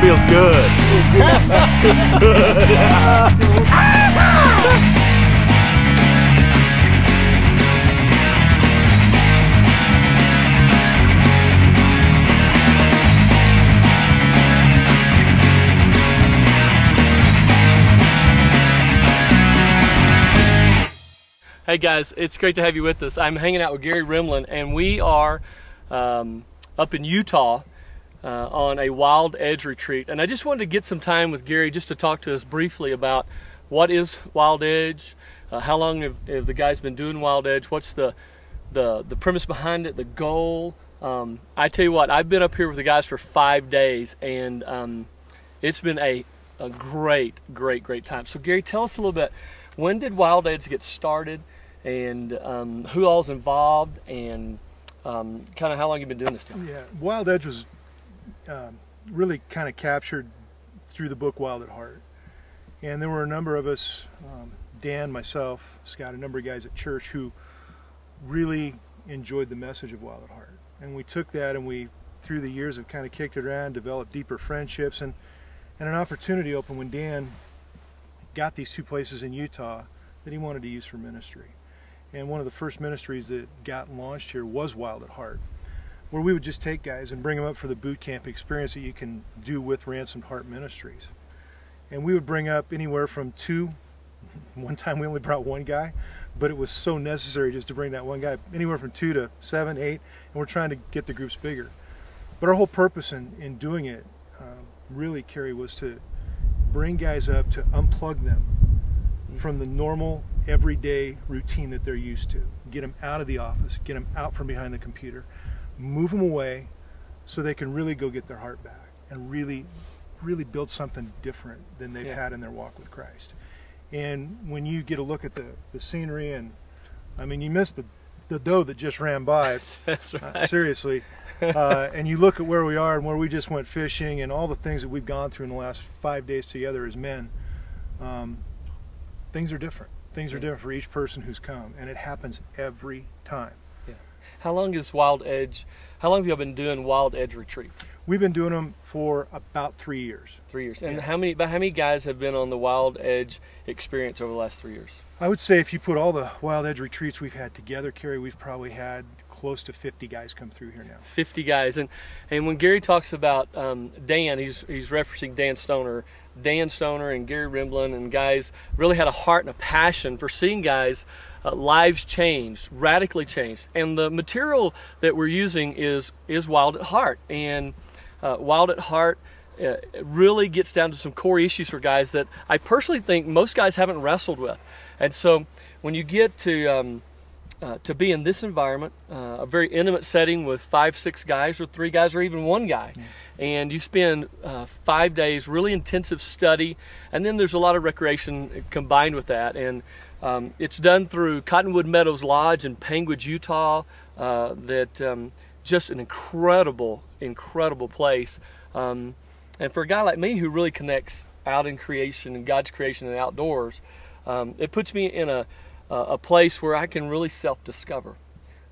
feels good. Hey guys, it's great to have you with us. I'm hanging out with Gary Rimland, and we are up in Utah on a Wild Edge retreat. And I just wanted to get some time with Gary just to talk to us briefly about what is Wild Edge, how long have the guys been doing Wild Edge, what's the premise behind it, the goal. I tell you what, I've been up here with the guys for 5 days, and it's been a great time. So Gary, tell us a little bit, when did Wild Edge get started? And who all's involved, and kind of how long you've been doing this stuff? Yeah, Wild Edge was really kind of captured through the book Wild at Heart. And there were a number of us, Dan, myself, Scott, a number of guys at church who really enjoyed the message of Wild at Heart. And we took that and we, through the years, have kind of kicked it around, developed deeper friendships, and an opportunity opened when Dan got these 2 places in Utah that he wanted to use for ministry. And one of the first ministries that got launched here was Wild at Heart, where we would just take guys and bring them up for the boot camp experience that you can do with Ransomed Heart Ministries. And we would bring up anywhere from 2, one time we only brought 1 guy, but it was so necessary just to bring that 1 guy, anywhere from 2 to 7, 8, and we're trying to get the groups bigger. But our whole purpose in doing it, really, Carrie, was to bring guys up, to unplug them from the normal everyday routine that they're used to. Get them out of the office, get them out from behind the computer, move them away so they can really go get their heart back and really build something different than they've had in their walk with Christ. And when you get a look at the scenery, and I mean, you missed the doe that just ran by. That's right. Seriously. And you look at where we are and where we just went fishing and all the things that we've gone through in the last 5 days together as men. Things are different. Things are different for each person who's come, and it happens every time. Yeah. How long is Wild Edge? How long have you been doing Wild Edge retreats? We've been doing them for about 3 years. 3 years. And how many guys have been on the Wild Edge experience over the last 3 years? I would say if you put all the Wild Edge retreats we've had together, Carrie, we've probably had close to 50 guys come through here now. 50 guys. And when Gary talks about Dan, he's referencing Dan Stoner. Dan Stoner and Gary Rimland and guys really had a heart and a passion for seeing guys' lives changed, radically changed. And the material that we're using is Wild at Heart. And Wild at Heart really gets down to some core issues for guys that I personally think most guys haven't wrestled with. And so when you get to be in this environment, a very intimate setting with 5, 6 guys, or 3 guys, or even 1 guy, and you spend 5 days really intensive study, and then there's a lot of recreation combined with that. And it's done through Cottonwood Meadows Lodge in Panguitch, Utah. Just an incredible place. And for a guy like me who really connects out in creation and God's creation and outdoors, it puts me in a place where I can really self-discover.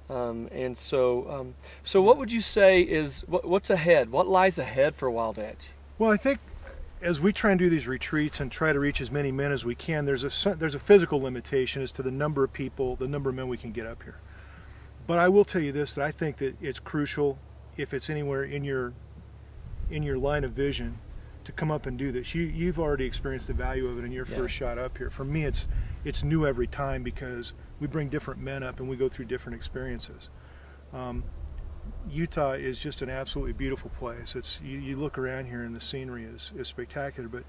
And so what would you say is, what's ahead? What lies ahead for Wild Edge? Well, I think as we try and do these retreats and try to reach as many men as we can, there's a physical limitation as to the number of people, the number of men we can get up here. But I will tell you this, that I think that it's crucial, if it's anywhere in your line of vision, to come up and do this. You've already experienced the value of it in your first shot up here. For me, it's new every time because we bring different men up and we go through different experiences. Utah is just an absolutely beautiful place. You look around here and the scenery is spectacular, but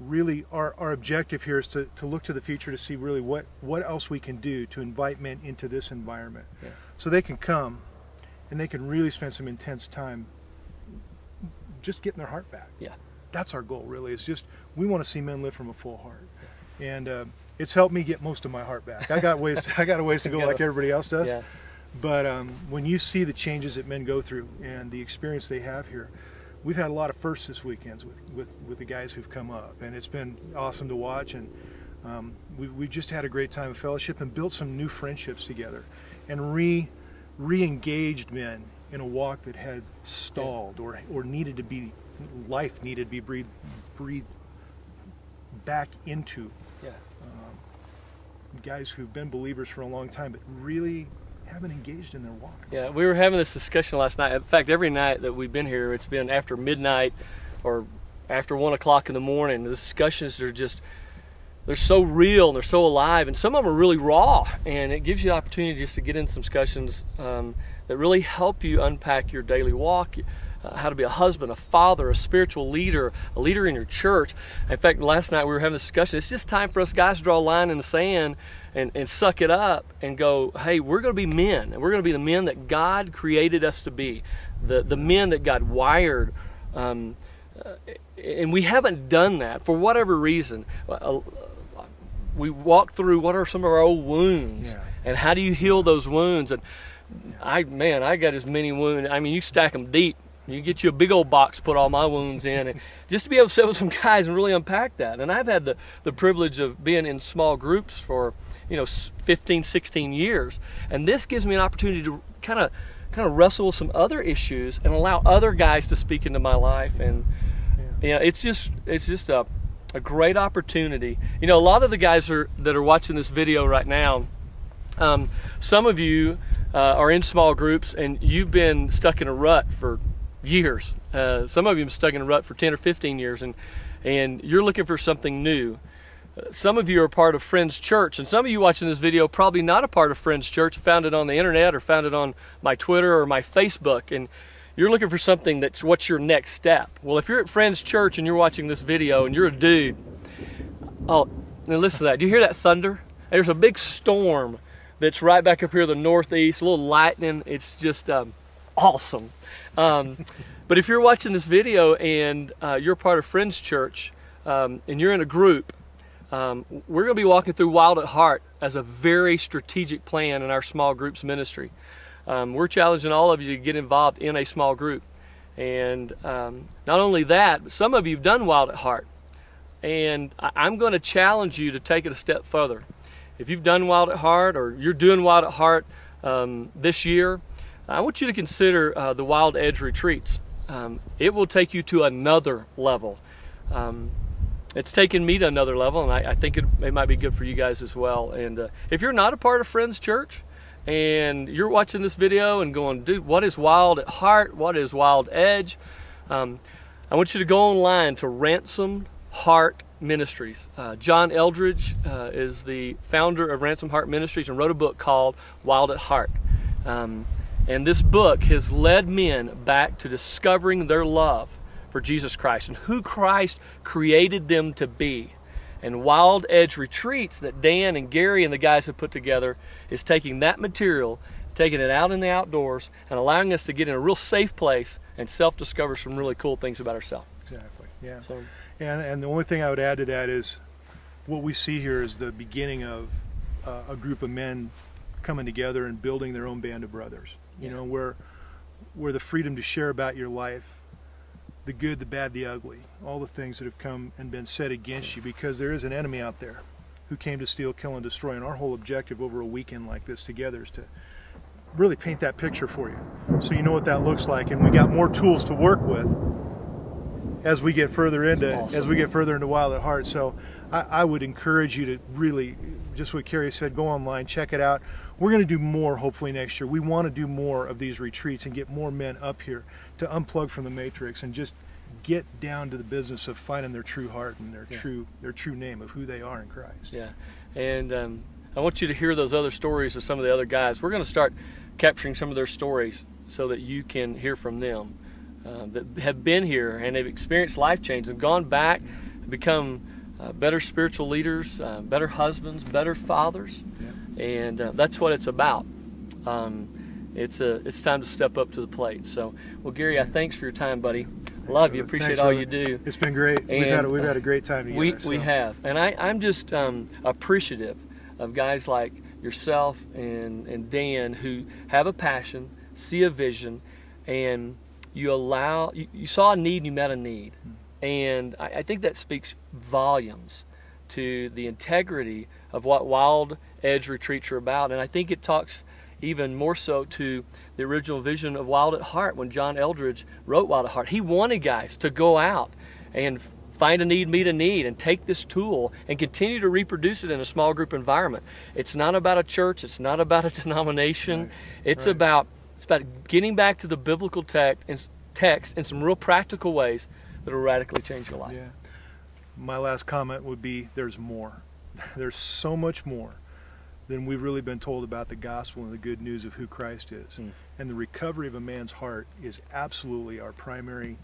really our objective here is to look to the future to see really what else we can do to invite men into this environment, so they can come and they can really spend some intense time just getting their heart back. That's our goal, really. It's just, we want to see men live from a full heart. And it's helped me get most of my heart back. I got a ways to go like everybody else does. But when you see the changes that men go through and the experience they have here, we've had a lot of firsts this weekends with the guys who've come up, and it's been awesome to watch. And we just had a great time of fellowship and built some new friendships together, and re-engaged men in a walk that had stalled or needed to be, life needed to be breathed back into. Yeah. Guys who've been believers for a long time but really haven't engaged in their walk. Yeah, we were having this discussion last night. In fact, every night that we've been here, it's been after midnight or after 1 o'clock in the morning. The discussions are just, they're so real and they're so alive, and some of them are really raw, and it gives you the opportunity just to get in some discussions that really help you unpack your daily walk, how to be a husband, a father, a spiritual leader, a leader in your church. In fact, last night we were having this discussion. It's just time for us guys to draw a line in the sand and suck it up and go, hey, we're going to be men, and we're going to be the men that God created us to be, the men that God wired. And we haven't done that for whatever reason. We walk through what are some of our old wounds, and how do you heal those wounds? And I got as many wounds. I mean, you stack them deep. You get you a big old box, put all my wounds in, and just to be able to sit with some guys and really unpack that. And I've had the privilege of being in small groups for 15, 16 years, and this gives me an opportunity to kind of wrestle with some other issues and allow other guys to speak into my life. And it's just a great opportunity. A lot of the guys that are watching this video right now, some of you are in small groups and you've been stuck in a rut for years. Some of you have been stuck in a rut for 10 or 15 years, and you're looking for something new. Some of you are part of Friends Church, and some of you watching this video probably not a part of Friends Church, found it on the internet or found it on my Twitter or my Facebook, and you're looking for something that's what's your next step. Well, if you're at Friends Church and you're watching this video and you're a dude, now listen to that. Do you hear that thunder? There's a big storm that's right back up here in the northeast, a little lightning. It's just awesome. But if you're watching this video and you're part of Friends Church and you're in a group, we're going to be walking through Wild at Heart as a very strategic plan in our small groups ministry. We're challenging all of you to get involved in a small group. And not only that, but some of you have done Wild at Heart. And I'm going to challenge you to take it a step further. If you've done Wild at Heart or you're doing Wild at Heart this year, I want you to consider the Wild Edge retreats. It will take you to another level. It's taken me to another level, and I think it might be good for you guys as well. And if you're not a part of Friends Church and you're watching this video and going, dude, what is Wild at Heart? What is Wild Edge? I want you to go online to Ransom Heart Ministries. John Eldredge is the founder of Ransom Heart Ministries and wrote a book called Wild at Heart. And this book has led men back to discovering their love for Jesus Christ and who Christ created them to be. And Wild Edge Retreats that Dan and Gary and the guys have put together is taking that material, taking it out in the outdoors, and allowing us to get in a real safe place and self-discover some really cool things about ourselves. Exactly, yeah. So, and the only thing I would add to that is what we see here is the beginning of a group of men coming together and building their own band of brothers. You know, where the freedom to share about your life, the good, the bad, the ugly, all the things that have come and been said against you, because there is an enemy out there who came to steal, kill, and destroy. And our whole objective over a weekend like this together is to really paint that picture for you, so you know what that looks like. And we got more tools to work with as we get further into Wild at Heart. So I would encourage you to really, just what Carrie said, go online, check it out. We're going to do more hopefully next year. We want to do more of these retreats and get more men up here to unplug from the matrix and just get down to the business of finding their true heart and their true name of who they are in Christ. Yeah, and I want you to hear those other stories of some of the other guys. We're going to start capturing some of their stories so that you can hear from them that have been here and they've experienced life change and gone back and become better spiritual leaders, better husbands, better fathers. Yeah. And that's what it's about. It's time to step up to the plate. So, well, Gary, thanks for your time, buddy. Love you. Appreciate all you do. It's been great. And we've had a great time together. We have, and I'm just appreciative of guys like yourself and Dan who have a passion, see a vision, and you saw a need and you met a need. And I think that speaks volumes to the integrity of what Wild Edge retreats are about. And I think it talks even more so to the original vision of Wild at Heart. When John Eldredge wrote Wild at Heart, he wanted guys to go out and find a need, meet a need, and take this tool and continue to reproduce it in a small group environment. It's not about a church, it's not about a denomination. Right. It's Right. about getting back to the biblical text in some real practical ways that will radically change your life. Yeah. My last comment would be there's more. There's so much more than we've really been told about the gospel and the good news of who Christ is. And the recovery of a man's heart is absolutely our primary,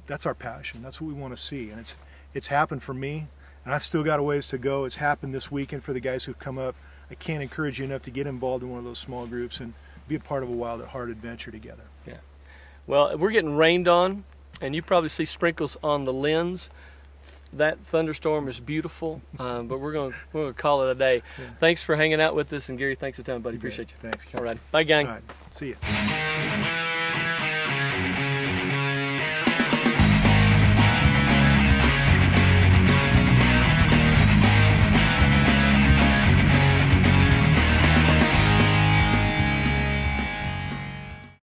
that's our passion. That's what we want to see. And it's happened for me, and I've still got a ways to go. It's happened this weekend for the guys who've come up. I can't encourage you enough to get involved in one of those small groups and be a part of a Wild at Heart adventure together. Yeah. Well, we're getting rained on, and you probably see sprinkles on the lens. That thunderstorm is beautiful, but we're gonna call it a day. Yeah. Thanks for hanging out with us, and Gary, thanks a ton, buddy. Appreciate you. Thanks. All right, bye, gang. All right. See ya.